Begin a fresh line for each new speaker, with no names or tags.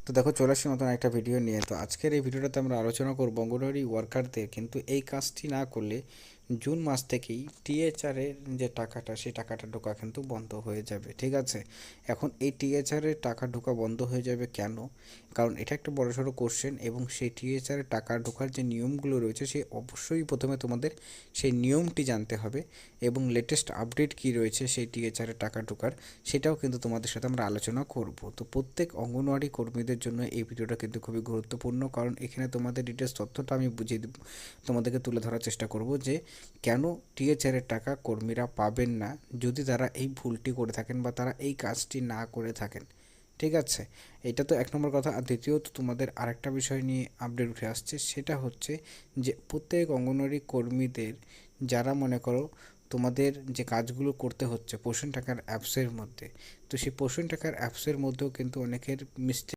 তো দেখো, চলে আসছি নতুন একটা ভিডিও নিয়ে। তো আজকের এই ভিডিওটাতে আমরা আলোচনা করব অঙ্গনওয়াড়ি ওয়ার্কারদের কিন্তু এই কাজটি না করলে জুন মাস থেকেই টিএচআরের যে টাকাটা, সেই টাকাটা ঢোকা কিন্তু বন্ধ হয়ে যাবে। ঠিক আছে, এখন এই টিএচআরের টাকা ঢোকা বন্ধ হয়ে যাবে কেন? কারণ এটা একটা বড়সড় কোশ্চেন, এবং সেই টিএচআরের টাকা ঢোকার যে নিয়মগুলো রয়েছে সেই অবশ্যই প্রথমে তোমাদের সেই নিয়মটি জানতে হবে, এবং লেটেস্ট আপডেট কী রয়েছে সেই টিএচআরের টাকা ঢোকার, সেটাও কিন্তু তোমাদের সাথে আমরা আলোচনা করব। তো প্রত্যেক অঙ্গনওয়াড়ি কর্মীদের জন্য এই ভিডিওটা কিন্তু খুবই গুরুত্বপূর্ণ, কারণ এখানে তোমাদের ডিটেলস তথ্যটা আমি বুঝিয়ে দেব, তোমাদেরকে তুলে ধরার চেষ্টা করব যে কেন টিএচআরের টাকা কর্মীরা পাবেন না যদি তারা এই ভুলটি করে থাকেন বা তারা এই কাজটি না করে থাকেন। ঠিক আছে, এটা তো এক নম্বর কথা। আর দ্বিতীয়ত তোমাদের আরেকটা বিষয় নিয়ে আপডেট উঠে আসছে, সেটা হচ্ছে যে প্রত্যেক অঙ্গনওয়াড়ি কর্মীদের যারা মনে করো তোমাদের যে কাজগুলো করতে হচ্ছে পোষণ টাকার অ্যাপসের মধ্যে, তো সেই পোষণ টাকার অ্যাপসের মধ্যেও কিন্তু অনেকের মিস্টেক